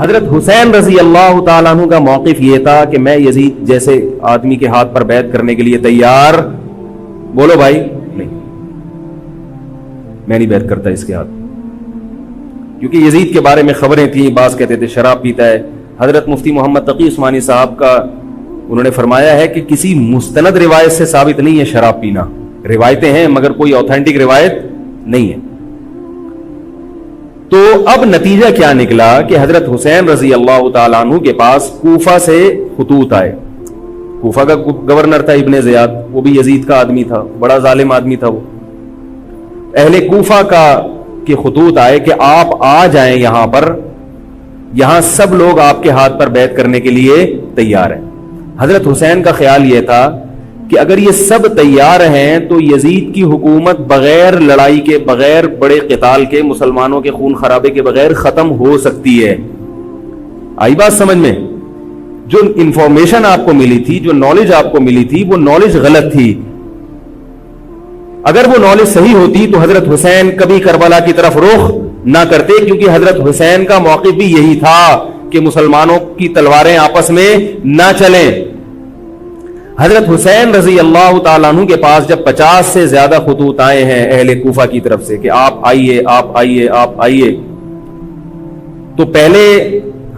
حضرت حسین رضی اللہ تعالیٰ عنہ کا موقف یہ تھا کہ میں یزید جیسے آدمی کے ہاتھ پر بیعت کرنے کے لیے تیار، بولو بھائی، نہیں، میں نہیں بیعت کرتا اس کے ہاتھ، کیونکہ یزید کے بارے میں خبریں تھیں، بعض کہتے تھے شراب پیتا ہے. حضرت مفتی محمد تقی عثمانی صاحب کا انہوں نے فرمایا ہے کہ کسی مستند روایت سے ثابت نہیں ہے شراب پینا، روایتیں ہیں مگر کوئی اوتھینٹک روایت نہیں ہے. تو اب نتیجہ کیا نکلا کہ حضرت حسین رضی اللہ تعالیٰ عنہ کے پاس کوفہ سے خطوط آئے. کوفہ کا گورنر تھا ابن زیاد، وہ بھی یزید کا آدمی تھا، بڑا ظالم آدمی تھا وہ. اہل کوفہ کے خطوط آئے کہ آپ آ جائیں یہاں پر، یہاں سب لوگ آپ کے ہاتھ پر بیعت کرنے کے لیے تیار ہیں. حضرت حسین کا خیال یہ تھا کہ اگر یہ سب تیار ہیں تو یزید کی حکومت بغیر لڑائی کے، بغیر بڑے قتال کے، مسلمانوں کے خون خرابے کے بغیر ختم ہو سکتی ہے. آئی بات سمجھ میں؟ جو انفارمیشن آپ کو ملی تھی، جو نالج آپ کو ملی تھی، وہ نالج غلط تھی. اگر وہ نالج صحیح ہوتی تو حضرت حسین کبھی کربلا کی طرف رخ نہ کرتے، کیونکہ حضرت حسین کا موقف بھی یہی تھا کہ مسلمانوں کی تلواریں آپس میں نہ چلیں. حضرت حسین رضی اللہ تعالیٰ عنہ کے پاس جب 50 سے زیادہ خطوط آئے ہیں اہل کوفہ کی طرف سے کہ آپ آئیے، آپ آئیے، آپ آئیے، تو پہلے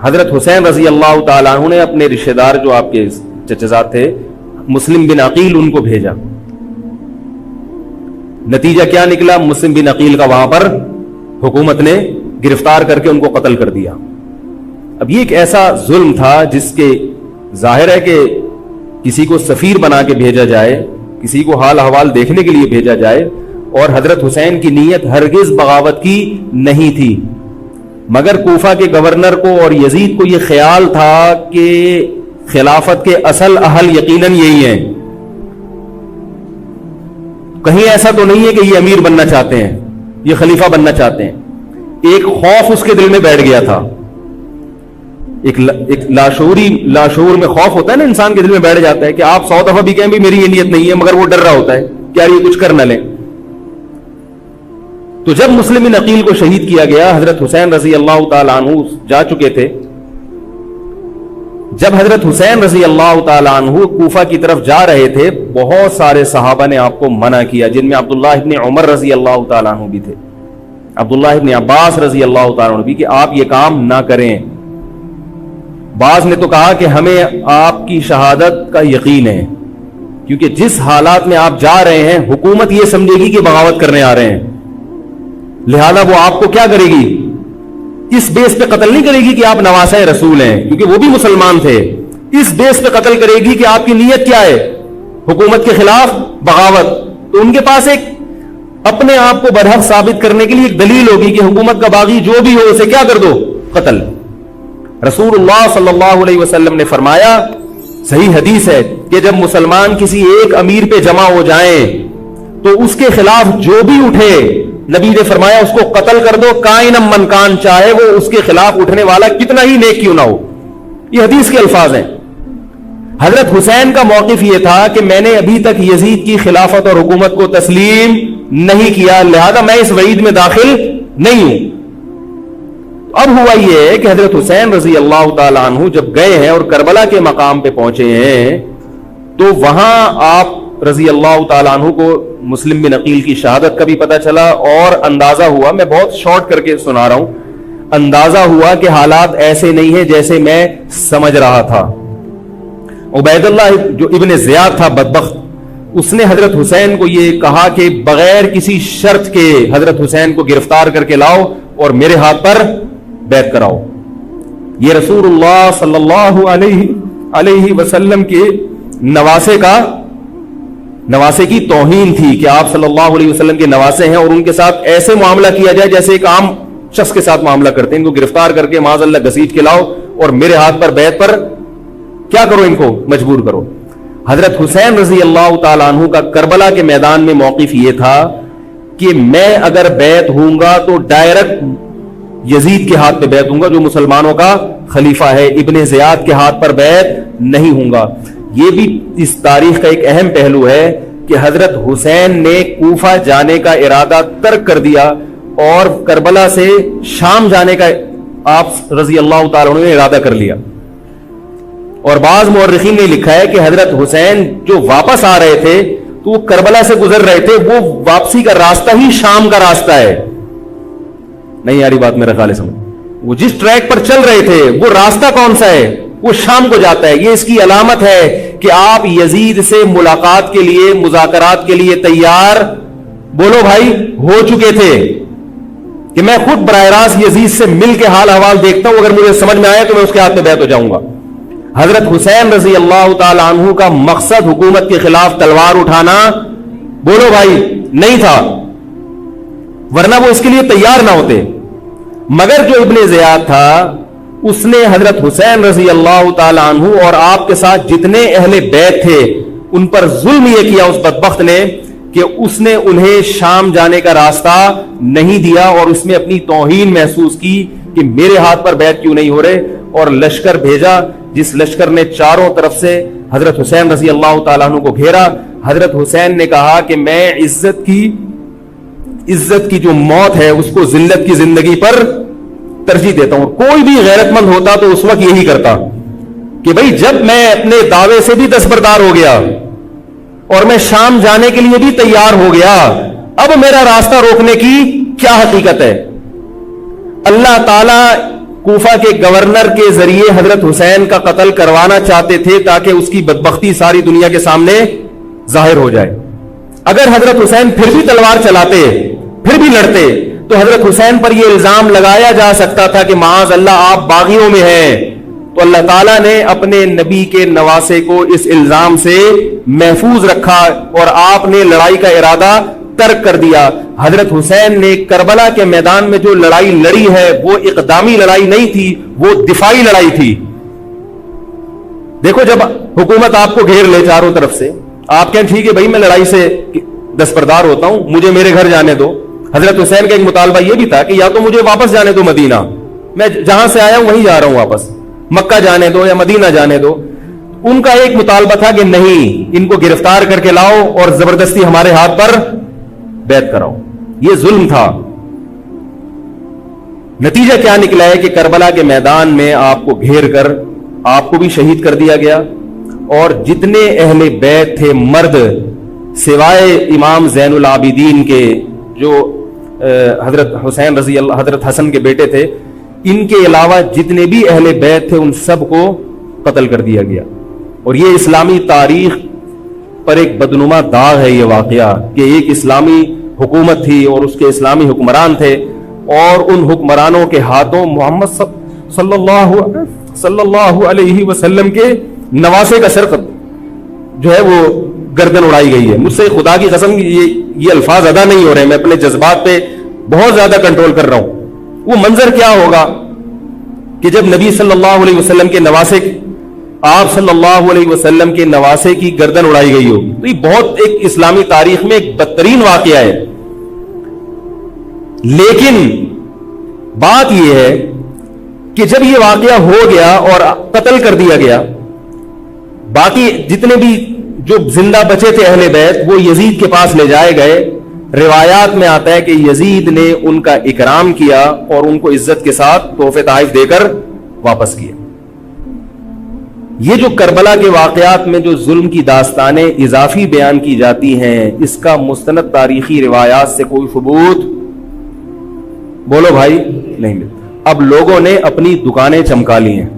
حضرت حسین رضی اللہ تعالیٰ عنہ نے اپنے رشتہ دار جو آپ کے چچزاد تھے مسلم بن عقیل، ان کو بھیجا. نتیجہ کیا نکلا؟ مسلم بن عقیل کا وہاں پر حکومت نے گرفتار کر کے ان کو قتل کر دیا. اب یہ ایک ایسا ظلم تھا جس کے ظاہر ہے کہ کسی کو سفیر بنا کے بھیجا جائے، کسی کو حال احوال دیکھنے کے لیے بھیجا جائے، اور حضرت حسین کی نیت ہرگز بغاوت کی نہیں تھی. مگر کوفہ کے گورنر کو اور یزید کو یہ خیال تھا کہ خلافت کے اصل اہل یقیناً یہی ہیں، کہیں ایسا تو نہیں ہے کہ یہ امیر بننا چاہتے ہیں، یہ خلیفہ بننا چاہتے ہیں. ایک خوف اس کے دل میں بیٹھ گیا تھا، ایک لاشعور میں خوف ہوتا ہے نا، انسان کے دل میں بیٹھ جاتا ہے کہ آپ 100 دفعہ بھی کہیں بھی میری یہ نیت نہیں ہے، مگر وہ ڈر رہا ہوتا ہے کہ یار یہ کچھ کر نہ لیں. تو جب مسلم بن عقیل کو شہید کیا گیا، حضرت حسین رضی اللہ تعالیٰ عنہ جا چکے تھے. جب حضرت حسین رضی اللہ تعالیٰ عنہ کوفہ کی طرف جا رہے تھے، بہت سارے صحابہ نے آپ کو منع کیا، جن میں عبداللہ ابن عمر رضی اللہ تعالیٰ عنہ بھی تھے، عبداللہ ابن عباس رضی اللہ تعالیٰ عنہ بھی، کہ آپ یہ کام نہ کریں. بعض نے تو کہا کہ ہمیں آپ کی شہادت کا یقین ہے، کیونکہ جس حالات میں آپ جا رہے ہیں حکومت یہ سمجھے گی کہ بغاوت کرنے آ رہے ہیں، لہذا وہ آپ کو کیا کرے گی؟ اس بیس پہ قتل نہیں کرے گی کہ آپ نواسہ رسول ہیں، کیونکہ وہ بھی مسلمان تھے. اس بیس پہ قتل کرے گی کہ آپ کی نیت کیا ہے؟ حکومت کے خلاف بغاوت. تو ان کے پاس ایک اپنے آپ کو برحق ثابت کرنے کے لیے ایک دلیل ہوگی کہ حکومت کا باغی جو بھی ہو اسے کیا کر دو؟ قتل. رسول اللہ صلی اللہ علیہ وسلم نے فرمایا، صحیح حدیث ہے، کہ جب مسلمان کسی ایک امیر پہ جمع ہو جائیں تو اس کے خلاف جو بھی اٹھے، نبی نے فرمایا اس کو قتل کر دو، کائنم من کان، چاہے وہ اس کے خلاف اٹھنے والا کتنا ہی نیک کیوں نہ ہو. یہ حدیث کے الفاظ ہیں. حضرت حسین کا موقف یہ تھا کہ میں نے ابھی تک یزید کی خلافت اور حکومت کو تسلیم نہیں کیا، لہذا میں اس وعید میں داخل نہیں ہوں. اب ہوا یہ کہ حضرت حسین رضی اللہ تعالیٰ عنہ جب گئے ہیں اور کربلا کے مقام پہ پہنچے ہیں، تو وہاں آپ رضی اللہ تعالیٰ عنہ کو مسلم بن عقیل کی شہادت کا بھی پتہ چلا، اور اندازہ ہوا، میں بہت شارٹ کر کے سنا رہا ہوں، اندازہ ہوا کہ حالات ایسے نہیں ہیں جیسے میں سمجھ رہا تھا. عبید اللہ جو ابن زیاد تھا بدبخت، اس نے حضرت حسین کو یہ کہا کہ بغیر کسی شرط کے حضرت حسین کو گرفتار کر کے لاؤ اور میرے ہاتھ پر بیعت کراؤ. یہ رسول اللہ صلی اللہ علیہ وسلم کے نواسے کی توہین تھی کہ آپ صلی اللہ علیہ وسلم کے نواسے ہیں اور ان کے ساتھ ایسے معاملہ کیا جائے جیسے ایک عام شخص کے ساتھ معاملہ کرتے ہیں. ان کو گرفتار کر کے معاذ اللہ گھسیٹ کے لاؤ اور میرے ہاتھ پر بیعت پر کیا کرو، ان کو مجبور کرو. حضرت حسین رضی اللہ تعالیٰ عنہ کا کربلا کے میدان میں موقف یہ تھا کہ میں اگر بیعت ہوں گا تو ڈائریکٹ یزید کے ہاتھ پہ بیعت ہوں گا جو مسلمانوں کا خلیفہ ہے، ابن زیاد کے ہاتھ پر بیعت نہیں ہوں گا. یہ بھی اس تاریخ کا ایک اہم پہلو ہے کہ حضرت حسین نے کوفہ جانے کا ارادہ ترک کر دیا اور کربلا سے شام جانے کا آپ رضی اللہ تعالیٰ عنہ نے ارادہ کر لیا. اور بعض مورخین نے لکھا ہے کہ حضرت حسین جو واپس آ رہے تھے تو وہ کربلا سے گزر رہے تھے, وہ واپسی کا راستہ ہی شام کا راستہ ہے. نہیں یاری بات میرا خیال ہے سمجھ, وہ جس ٹریک پر چل رہے تھے وہ راستہ کون سا ہے, وہ شام کو جاتا ہے. یہ اس کی علامت ہے کہ آپ یزید سے ملاقات کے لیے, مذاکرات کے لیے تیار, بولو بھائی, ہو چکے تھے. کہ میں خود براہ راست یزید سے مل کے حال احوال دیکھتا ہوں, اگر مجھے سمجھ میں آیا تو میں اس کے ہاتھ میں بیعت ہو جاؤں گا. حضرت حسین رضی اللہ تعالی عنہ کا مقصد حکومت کے خلاف تلوار اٹھانا, بولو بھائی, نہیں تھا, ورنہ وہ اس کے لیے تیار نہ ہوتے. مگر جو ابن زیاد تھا اس نے حضرت حسین رضی اللہ تعالی عنہ اور آپ کے ساتھ جتنے اہل بیت تھے ان پر ظلم یہ کیا اس بدبخت نے کہ اس نے انہیں شام جانے کا راستہ نہیں دیا, اور اس میں اپنی توہین محسوس کی کہ میرے ہاتھ پر بیعت کیوں نہیں ہو رہے, اور لشکر بھیجا جس لشکر نے چاروں طرف سے حضرت حسین رضی اللہ تعالیٰ عنہ کو گھیرا. حضرت حسین نے کہا کہ میں عزت کی جو موت ہے اس کو ذلت کی زندگی پر ترجیح دیتا ہوں. کوئی بھی غیرت مند ہوتا تو اس وقت یہی کرتا کہ بھئی جب میں اپنے دعوے سے بھی دستبردار ہو گیا اور میں شام جانے کے لیے بھی تیار ہو گیا, اب میرا راستہ روکنے کی کیا حقیقت ہے. اللہ تعالی کوفہ کے گورنر کے ذریعے حضرت حسین کا قتل کروانا چاہتے تھے تاکہ اس کی بدبختی ساری دنیا کے سامنے ظاہر ہو جائے. اگر حضرت حسین پھر بھی تلوار چلاتے, پھر بھی لڑتے, تو حضرت حسین پر یہ الزام لگایا جا سکتا تھا کہ معاذ اللہ آپ باغیوں میں ہیں. تو اللہ تعالیٰ نے اپنے نبی کے نواسے کو اس الزام سے محفوظ رکھا اور آپ نے لڑائی کا ارادہ ترک کر دیا. حضرت حسین نے کربلا کے میدان میں جو لڑائی لڑی ہے وہ اقدامی لڑائی نہیں تھی, وہ دفاعی لڑائی تھی. دیکھو جب حکومت آپ کو گھیر لے چاروں طرف سے, آپ کہیں ٹھیک ہے بھائی میں لڑائی سے دستبردار ہوتا ہوں, مجھے میرے گھر جانے دو. حضرت حسین کا ایک مطالبہ یہ بھی تھا کہ یا تو مجھے واپس جانے دو مدینہ, میں جہاں سے آیا ہوں وہیں جا رہا ہوں واپس, مکہ جانے دو یا مدینہ جانے دو. ان کا ایک مطالبہ تھا کہ نہیں, ان کو گرفتار کر کے لاؤ اور زبردستی ہمارے ہاتھ پر بیعت کراؤ. یہ ظلم تھا. نتیجہ کیا نکلا ہے کہ کربلا کے میدان میں آپ کو گھیر کر آپ کو بھی شہید کر دیا گیا, اور جتنے اہل بیت تھے مرد سوائے امام زین العابدین کے جو حضرت حسین رضی اللہ, حضرت حسن کے بیٹے تھے, ان کے علاوہ جتنے بھی اہل بیت تھے ان سب کو قتل کر دیا گیا. اور یہ اسلامی تاریخ پر ایک بدنما داغ ہے یہ واقعہ کہ ایک اسلامی حکومت تھی اور اس کے اسلامی حکمران تھے, اور ان حکمرانوں کے ہاتھوں محمد صلی اللہ علیہ وسلم کے نواسے کا سر جو ہے وہ گردن اڑائی گئی ہے. مجھ سے خدا کی قسم یہ الفاظ ادا نہیں ہو رہے, میں اپنے جذبات پہ بہت زیادہ کنٹرول کر رہا ہوں. وہ منظر کیا ہوگا کہ جب نبی صلی اللہ علیہ وسلم کے نواسے, آپ صلی اللہ علیہ وسلم کے نواسے کی گردن اڑائی گئی ہو. تو یہ بہت ایک اسلامی تاریخ میں ایک بدترین واقعہ ہے. لیکن بات یہ ہے کہ جب یہ واقعہ ہو گیا اور قتل کر دیا گیا, باقی جتنے بھی جو زندہ بچے تھے اہل بیت وہ یزید کے پاس لے جائے گئے. روایات میں آتا ہے کہ یزید نے ان کا اکرام کیا اور ان کو عزت کے ساتھ تحفے تحائف دے کر واپس کیا. یہ جو کربلا کے واقعات میں جو ظلم کی داستانیں اضافی بیان کی جاتی ہیں, اس کا مستند تاریخی روایات سے کوئی ثبوت بولو بھائی نہیں ملتا. اب لوگوں نے اپنی دکانیں چمکا لی ہیں,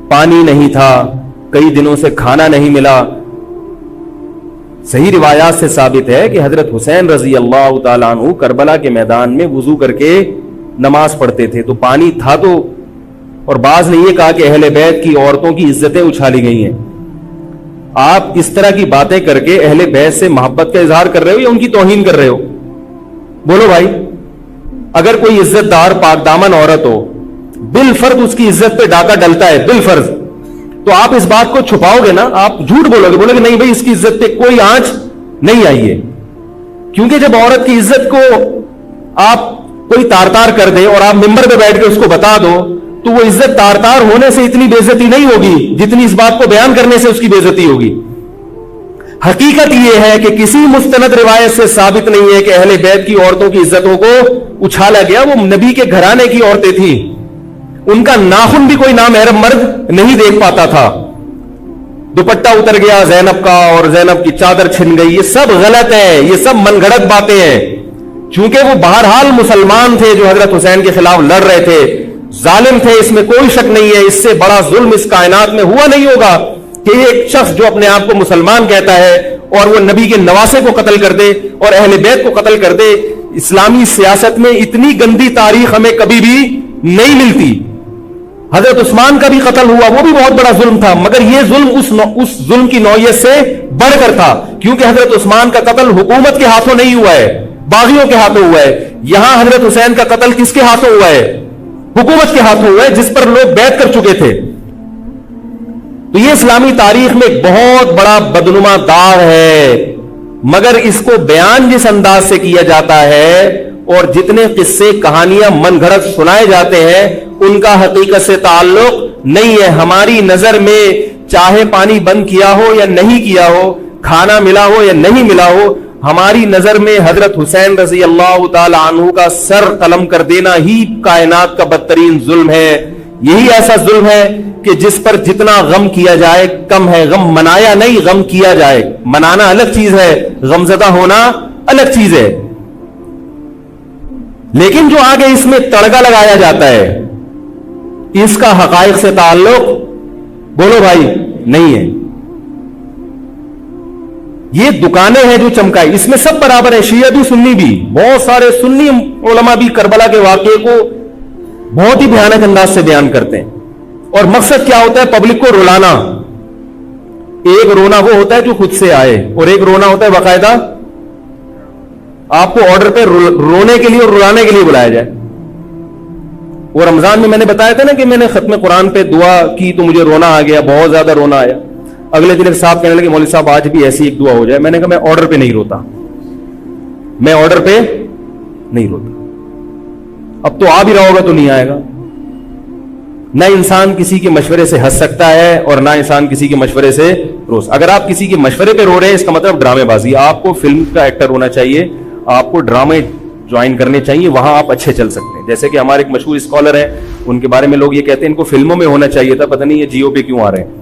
پانی نہیں تھا, کئی دنوں سے کھانا نہیں ملا. صحیح روایات سے ثابت ہے کہ حضرت حسین رضی اللہ تعالیٰ عنہ کربلا کے میدان میں وضو کر کے نماز پڑھتے تھے تو پانی تھا تو, اور بعض نے یہ کہا کہ اہل بیت کی عورتوں کی عزتیں اچھالی گئی ہیں. آپ اس طرح کی باتیں کر کے اہل بیت سے محبت کا اظہار کر رہے ہو یا ان کی توہین کر رہے ہو؟ بولو بھائی. اگر کوئی عزت دار پاک دامن عورت ہو, بالفرض اس کی عزت پہ ڈاکہ ڈلتا ہے بالفرض, تو آپ اس بات کو چھپاؤ گے نا, آپ جھوٹ بولو گے, بولو گے نہیں بھائی اس کی عزت پہ کوئی آنچ نہیں آئی ہے. کیونکہ جب عورت کی عزت کو آپ کوئی تار تار کر دے اور آپ ممبر پہ بیٹھ کے اس کو بتا دو تو وہ عزت تار تار ہونے سے اتنی بے عزتی نہیں ہوگی جتنی اس بات کو بیان کرنے سے اس کی بے عزتی ہوگی. حقیقت یہ ہے کہ کسی مستند روایت سے ثابت نہیں ہے کہ اہل بیت کی عورتوں کی عزتوں کو اچھالا گیا. وہ نبی کے گھرانے کی عورتیں تھیں, ان کا ناخن بھی کوئی نامحرم مرد نہیں دیکھ پاتا تھا. دوپٹہ اتر گیا زینب کا اور زینب کی چادر چھن گئی. یہ سب غلط ہے, یہ سب من گھڑت باتیں ہیں. چونکہ وہ بہرحال مسلمان تھے جو حضرت حسین کے خلاف لڑ رہے تھے, ظالم تھے, اس میں کوئی شک نہیں ہے. اس سے بڑا ظلم اس کائنات میں ہوا نہیں ہوگا کہ ایک شخص جو اپنے آپ کو مسلمان کہتا ہے اور وہ نبی کے نواسے کو قتل کر دے اور اہل بیت کو قتل کر دے. اسلامی سیاست میں اتنی گندی تاریخ ہمیں کبھی بھی نہیں ملتی. حضرت عثمان کا بھی قتل ہوا, وہ بھی بہت بڑا ظلم تھا, مگر یہ ظلم اس ظلم کی نوعیت سے بڑھ کر تھا, کیونکہ حضرت عثمان کا قتل حکومت کے ہاتھوں نہیں ہوا ہے, باغیوں کے ہاتھوں ہوا ہے. یہاں حضرت حسین کا قتل کس کے ہاتھوں ہوا ہے؟ حکومت کے ہاتھوں ہوا ہے, جس پر لوگ بیعت کر چکے تھے. تو یہ اسلامی تاریخ میں ایک بہت بڑا بدنما داغ ہے, مگر اس کو بیان جس انداز سے کیا جاتا ہے اور جتنے قصے کہانیاں من گھڑت سنائے جاتے ہیں ان کا حقیقت سے تعلق نہیں ہے. ہماری نظر میں چاہے پانی بند کیا ہو یا نہیں کیا ہو, کھانا ملا ہو یا نہیں ملا ہو, ہماری نظر میں حضرت حسین رضی اللہ تعالی عنہ کا سر قلم کر دینا ہی کائنات کا بدترین ظلم ہے. یہی ایسا ظلم ہے کہ جس پر جتنا غم کیا جائے کم ہے. غم منایا نہیں, غم کیا جائے. منانا الگ چیز ہے, غمزدہ ہونا الگ چیز ہے. لیکن جو آگے اس میں تڑکا لگایا جاتا ہے اس کا حقائق سے تعلق بولو بھائی نہیں ہے. یہ دکانیں ہیں جو چمکائی, اس میں سب برابر ہے, شیعہ بھی سنی بھی. بہت سارے سنی علماء بھی کربلا کے واقعے کو بہت ہی بھیانک انداز سے بیان کرتے ہیں, اور مقصد کیا ہوتا ہے؟ پبلک کو رلانا. ایک رونا وہ ہوتا ہے جو خود سے آئے, اور ایک رونا ہوتا ہے باقاعدہ آپ کو آرڈر پہ رونے کے لیے اور رلانے کے لیے بلایا جائے. وہ رمضان میں میں نے بتایا تھا نا کہ میں نے ختم قرآن پہ دعا کی تو مجھے رونا آ گیا, بہت زیادہ رونا آیا. اگلے دن ایک صاحب کہنے لگے مولوی صاحب آج بھی ایسی ایک دعا ہو جائے. میں نے کہا میں آرڈر پہ نہیں روتا, میں آرڈر پہ نہیں روتا. اب تو آ بھی رہا ہوگا تو نہیں آئے گا. نہ انسان کسی کے مشورے سے ہنس سکتا ہے اور نہ انسان کسی کے مشورے سے رو. اگر آپ کسی کے مشورے پہ رو رہے ہیں اس کا مطلب ڈرامے بازی. آپ کو فلم کا ایکٹر ہونا چاہیے, آپ کو ڈرامے جوائن کرنے چاہیے, وہاں آپ اچھے چل سکتے ہیں. جیسے کہ ہمارے ایک مشہور اسکالر ہیں, ان کے بارے میں لوگ یہ کہتے ہیں ان کو فلموں میں ہونا چاہیے تھا, پتہ نہیں یہ جیو پہ کیوں آ رہے ہیں.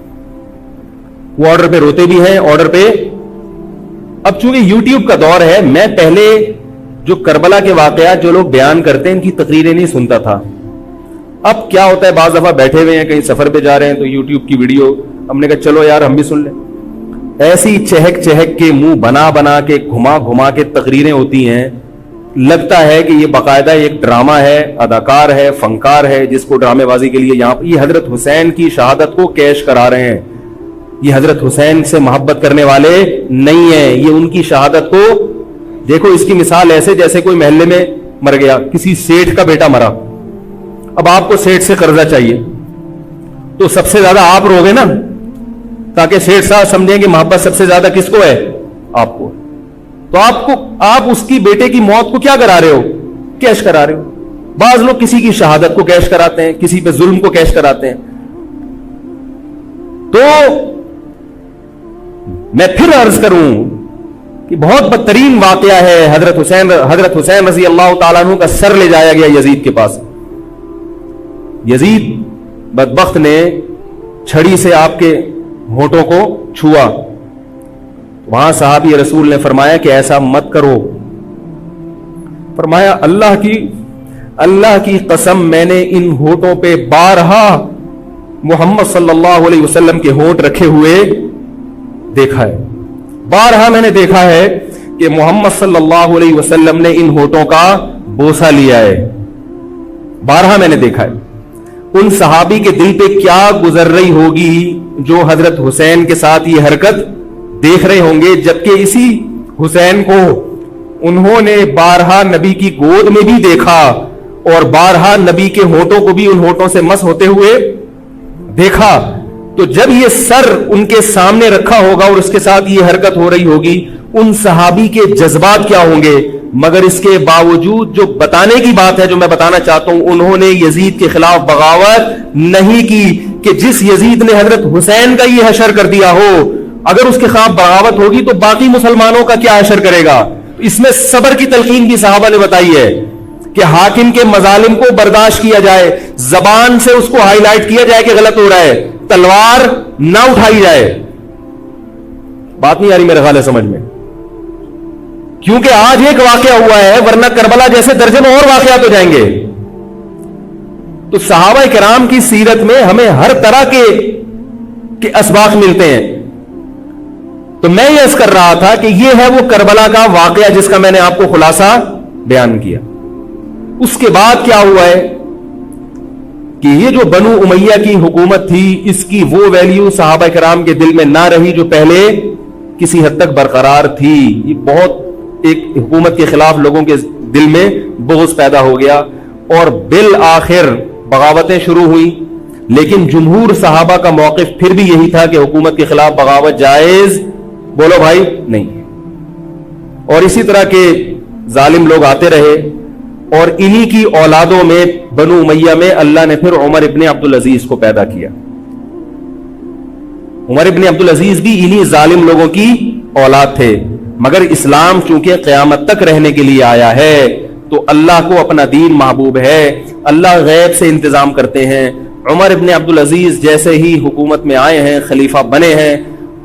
وہ آرڈر پہ روتے بھی ہیں, آرڈر پہ. اب چونکہ یوٹیوب کا دور ہے, میں پہلے جو کربلا کے واقعات جو لوگ بیان کرتے ہیں ان کی تقریریں نہیں سنتا تھا. اب کیا ہوتا ہے, بعض دفعہ بیٹھے ہوئے ہیں کہیں سفر پہ جا رہے ہیں تو یوٹیوب کی ویڈیو ہم نے کہا چلو یار ہم بھی سن لیں. ایسی چہک چہک کے منہ بنا بنا کے گھما گھما کے تقریریں ہوتی ہیں, لگتا ہے کہ یہ باقاعدہ ایک ڈرامہ ہے, اداکار ہے, فنکار ہے جس کو ڈرامے بازی کے لیے یہاں یہ حضرت حسین کی شہادت کو کیش کرا رہے ہیں. یہ حضرت حسین سے محبت کرنے والے نہیں ہیں, یہ ان کی شہادت کو دیکھو. اس کی مثال ایسے جیسے کوئی محلے میں مر گیا, کسی سیٹھ کا بیٹا مرا, اب آپ کو سیٹھ سے قرضہ چاہیے تو سب سے زیادہ آپ روگے نا, تاکہ سیٹھ صاحب سمجھیں کہ محبت سب سے زیادہ کس کو ہے؟ آپ کو. تو آپ اس کی بیٹے کی موت کو کیا کرا رہے ہو؟ کیش کرا رہے ہو. بعض لوگ کسی کی شہادت کو کیش کراتے ہیں, کسی پہ ظلم کو کیش کراتے ہیں. تو میں پھر عرض کروں کہ بہت بدترین واقعہ ہے. حضرت حسین رضی اللہ تعالیٰ عنہ کا سر لے جایا گیا یزید کے پاس. یزید بدبخت نے چھڑی سے آپ کے ہونٹوں کو چھوا. وہاں صحابی رسول نے فرمایا کہ ایسا مت کرو. فرمایا اللہ کی قسم میں نے ان ہونٹوں پہ بارہا محمد صلی اللہ علیہ وسلم کے ہونٹ رکھے ہوئے دیکھا ہے. بارہا میں نے دیکھا ہے کہ محمد صلی اللہ علیہ وسلم نے ان ہونٹوں کا بوسہ لیا ہے. بارہا میں نے دیکھا ہے. ان صحابی کے دل پہ کیا گزر رہی ہوگی جو حضرت حسین کے ساتھ یہ حرکت دیکھ رہے ہوں گے, جبکہ اسی حسین کو انہوں نے بارہا نبی کی گود میں بھی دیکھا اور بارہا نبی کے ہونٹوں کو بھی ان ہونٹوں سے مس ہوتے ہوئے دیکھا. تو جب یہ سر ان کے سامنے رکھا ہوگا اور اس کے ساتھ یہ حرکت ہو رہی ہوگی, ان صحابی کے جذبات کیا ہوں گے. مگر اس کے باوجود جو بتانے کی بات ہے جو میں بتانا چاہتا ہوں, انہوں نے یزید کے خلاف بغاوت نہیں کی کہ جس یزید نے حضرت حسین کا یہ حشر کر دیا ہو, اگر اس کے خلاف بغاوت ہوگی تو باقی مسلمانوں کا کیا حشر کرے گا. اس میں صبر کی تلقین بھی صحابہ نے بتائی ہے کہ حاکم کے مظالم کو برداشت کیا جائے, زبان سے اس کو ہائی لائٹ کیا جائے کہ غلط ہو رہا ہے, تلوار نہ اٹھائی جائے. بات نہیں آ رہی میرے خیال ہے سمجھ میں, کیونکہ آج ایک واقعہ ہوا ہے ورنہ کربلا جیسے درجنوں اور واقعات ہو جائیں گے. تو صحابہ کرام کی سیرت میں ہمیں ہر طرح کے اسباق ملتے ہیں. تو میں یہ عرض کر رہا تھا کہ یہ ہے وہ کربلا کا واقعہ جس کا میں نے آپ کو خلاصہ بیان کیا. اس کے بعد کیا ہوا ہے کہ یہ جو بنو امیہ کی حکومت تھی, اس کی وہ ویلیو صحابہ کرام کے دل میں نہ رہی جو پہلے کسی حد تک برقرار تھی. یہ بہت ایک حکومت کے خلاف لوگوں کے دل میں بغض پیدا ہو گیا اور بالآخر بغاوتیں شروع ہوئی. لیکن جمہور صحابہ کا موقف پھر بھی یہی تھا کہ حکومت کے خلاف بغاوت جائز, بولو بھائی, نہیں. اور اسی طرح کے ظالم لوگ آتے رہے اور انہی کی اولادوں میں بنو امیہ میں اللہ نے پھر عمر ابن عبدالعزیز کو پیدا کیا. عمر ابن عبدالعزیز بھی انہی ظالم لوگوں کی اولاد تھے, مگر اسلام چونکہ قیامت تک رہنے کے لیے آیا ہے تو اللہ کو اپنا دین محبوب ہے, اللہ غیب سے انتظام کرتے ہیں. عمر ابن عبدالعزیز جیسے ہی حکومت میں آئے ہیں, خلیفہ بنے ہیں,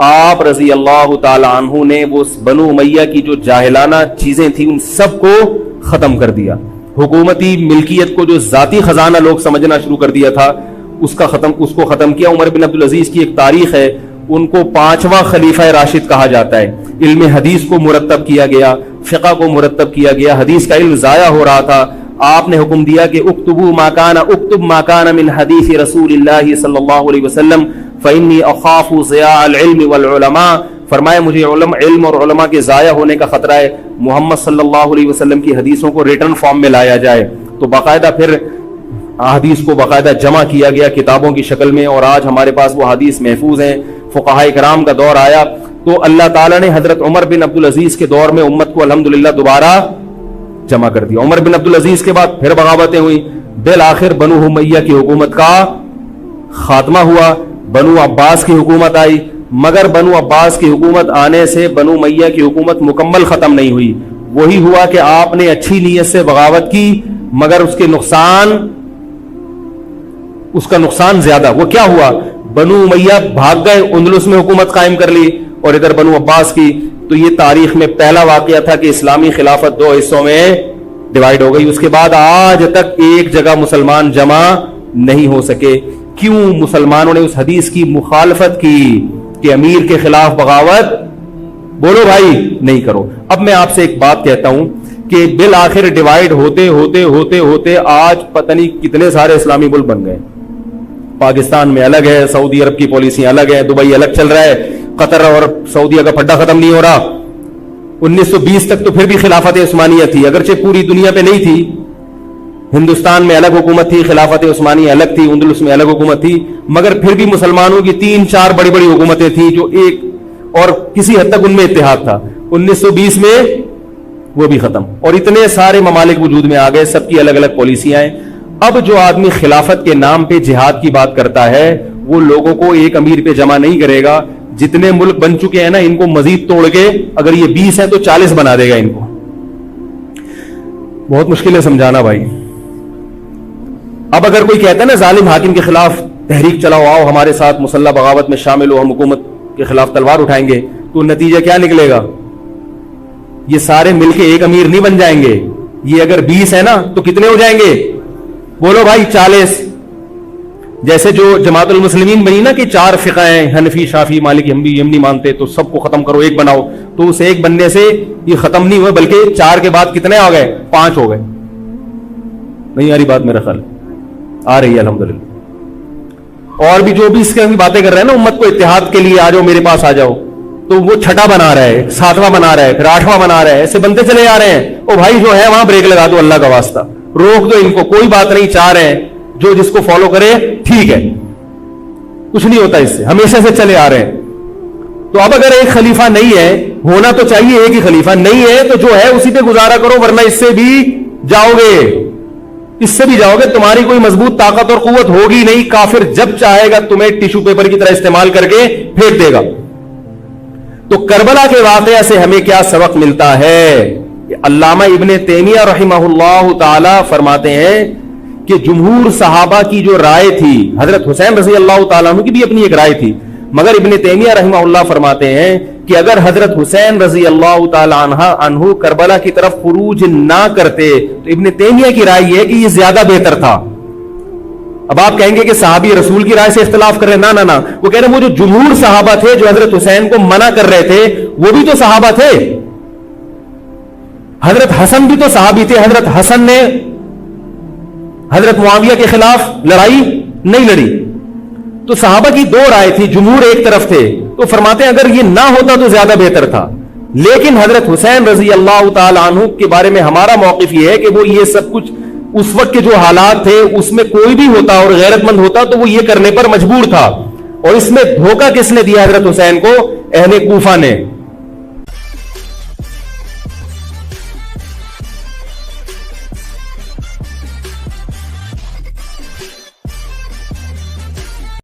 آپ رضی اللہ تعالی عنہ نے وہ بنو امیہ کی جو جاہلانہ چیزیں تھیں ان سب کو ختم کر دیا. حکومتی ملکیت کو جو ذاتی خزانہ لوگ سمجھنا شروع کر دیا تھا اس کو ختم کیا. عمر بن عبدالعزیز کی ایک تاریخ ہے, ان کو 5واں خلیفہ راشد کہا جاتا ہے. علم حدیث کو مرتب کیا گیا, فقہ کو مرتب کیا گیا, حدیث کا علم ضائع ہو رہا تھا. آپ نے حکم دیا کہ اکتب ما کان من حدیث رسول اللہ صلی اللہ علیہ وسلم فإنی اخاف ضیاع العلم والعلماء. فرمایا مجھے علم اور علماء کے ضائع ہونے کا خطرہ ہے, محمد صلی اللہ علیہ وسلم کی حدیثوں کو ریٹن فارم میں لایا جائے. تو باقاعدہ پھر حدیث کو باقاعدہ جمع کیا گیا کتابوں کی شکل میں, اور آج ہمارے پاس وہ حدیث محفوظ ہیں. فقہاء کرام کا دور آیا تو اللہ تعالیٰ نے حضرت عمر بن عبدالعزیز کے دور میں امت کو الحمدللہ دوبارہ جمع کر دیا. عمر بن عبدالعزیز کے بعد پھر بغاوتیں ہوئی, بالآخر بنو امیہ کی حکومت کا خاتمہ ہوا, بنو عباس کی حکومت آئی. مگر بنو عباس کی حکومت آنے سے بنو امیہ کی حکومت مکمل ختم نہیں ہوئی. وہی ہوا کہ آپ نے اچھی نیت سے بغاوت کی مگر اس کا نقصان زیادہ. وہ کیا ہوا, بنو امیہ بھاگ گئے, اندلس میں حکومت قائم کر لی, اور ادھر بنو عباس کی. تو یہ تاریخ میں پہلا واقعہ تھا کہ اسلامی خلافت 2 حصوں میں ڈیوائیڈ ہو گئی. اس کے بعد آج تک ایک جگہ مسلمان جمع نہیں ہو سکے. کیوں؟ مسلمانوں نے اس حدیث کی مخالفت کی کہ امیر کے خلاف بغاوت, بولو بھائی, نہیں کرو. اب میں آپ سے ایک بات کہتا ہوں کہ بالآخر ڈیوائیڈ ہوتے ہوتے ہوتے ہوتے آج پتہ نہیں کتنے سارے اسلامی ملک بن گئے. پاکستان میں الگ ہے, سعودی عرب کی پالیسیاں الگ ہیں, دبئی الگ چل رہا ہے, قطر اور سعودیہ کا پھڈا ختم نہیں ہو رہا. 1920 تک تو پھر بھی خلافت عثمانیہ تھی, اگرچہ پوری دنیا پہ نہیں تھی. ہندوستان میں الگ حکومت تھی, خلافت عثمانیہ الگ تھی, اندلس میں الگ حکومت تھی, مگر پھر بھی مسلمانوں کی 3-4 بڑی بڑی حکومتیں تھیں جو ایک اور کسی حد تک ان میں اتحاد تھا. 1920 میں وہ بھی ختم, اور اتنے سارے ممالک وجود میں آ گئے, سب کی الگ الگ پالیسیاں ہیں. اب جو آدمی خلافت کے نام پہ جہاد کی بات کرتا ہے وہ لوگوں کو ایک امیر پہ جمع نہیں کرے گا. جتنے ملک بن چکے ہیں نا, ان کو مزید توڑ کے, اگر یہ 20 ہیں تو 40 بنا دے گا ان کو. بہت مشکل ہے سمجھانا بھائی. اب اگر کوئی کہتا ہے نا ظالم حاکم کے خلاف تحریک چلاؤ, آؤ ہمارے ساتھ مسلح بغاوت میں شامل ہو, ہم حکومت کے خلاف تلوار اٹھائیں گے, تو نتیجہ کیا نکلے گا؟ یہ سارے مل کے ایک امیر نہیں بن جائیں گے. یہ اگر 20 ہے نا تو کتنے ہو جائیں گے؟ بولو بھائی, 40. جیسے جو جماعت المسلمین بنی نا کہ 4 فقہ ہیں, حنفی, شافعی, مالکی, ہم نہیں مانتے, تو سب کو ختم کرو, ایک بناؤ. تو اس ایک بننے سے یہ ختم نہیں ہوئے, بلکہ 4 کے بعد کتنے آ گئے؟ 5 ہو گئے. نہیں آ رہی بات میرا خیال؟ آ رہی ہے الحمدللہ. اور بھی جو بھی اس کی باتیں کر رہے ہیں نا امت کو اتحاد کے لیے, آ جاؤ میرے پاس آ جاؤ, تو وہ 6واں بنا رہا ہے, 7واں بنا رہا ہے, پھر 8واں بنا رہا ہے, ایسے بنتے چلے آ رہے ہیں. او بھائی جو ہے وہاں بریک لگا دو, اللہ کا واسطہ روک دو ان کو, کوئی بات نہیں, 4 ہیں, جو جس کو فالو کرے ٹھیک ہے, کچھ نہیں ہوتا اس سے, ہمیشہ سے چلے آ رہے ہیں. تو اب اگر ایک خلیفہ نہیں ہے, ہونا تو چاہیے ایک ہی خلیفہ, نہیں ہے تو جو ہے اسی پہ گزارا کرو, ورنہ اس سے بھی جاؤ گے, اس سے بھی جاؤ گے. تمہاری کوئی مضبوط طاقت اور قوت ہوگی نہیں. کافر جب چاہے گا تمہیں ٹیشو پیپر کی طرح استعمال کر کے پھینک دے گا. تو کربلا کے واقعہ سے ہمیں کیا سبق ملتا ہے؟ علامہ ابن تیمیہ رحمہ تعالی فرماتے ہیں کہ جمہور صحابہ کی جو رائے تھی، حضرت حسین رضی اللہ تعالیٰ عنہ کی بھی اپنی ایک رائے تھی، مگر ابن تیمیہ رحمہ اللہ فرماتے ہیں کہ اگر حضرت حسین رضی اللہ تعالیٰ عنہ کربلا کی طرف خروج نہ کرتے تو ابن تیمیہ کی رائے یہ ہے کہ یہ زیادہ بہتر تھا. اب آپ کہیں گے کہ صحابی رسول کی رائے سے اختلاف کر رہے ہیں، نہ وہ کہہ رہے ہیں وہ جو جمہور صحابہ تھے جو حضرت حسین کو منع کر رہے تھے وہ بھی تو صحابہ تھے. حضرت حسن بھی تو صحابی تھے. حضرت حسن نے حضرت معاویہ کے خلاف لڑائی نہیں لڑی. تو صحابہ کی دو رائے تھی، جمہور ایک طرف تھے، تو فرماتے ہیں اگر یہ نہ ہوتا تو زیادہ بہتر تھا. لیکن حضرت حسین رضی اللہ تعالی عنہ کے بارے میں ہمارا موقف یہ ہے کہ وہ یہ سب کچھ اس وقت کے جو حالات تھے اس میں کوئی بھی ہوتا اور غیرت مند ہوتا تو وہ یہ کرنے پر مجبور تھا. اور اس میں دھوکہ کس نے دیا حضرت حسین کو؟ اہل کوفہ نے.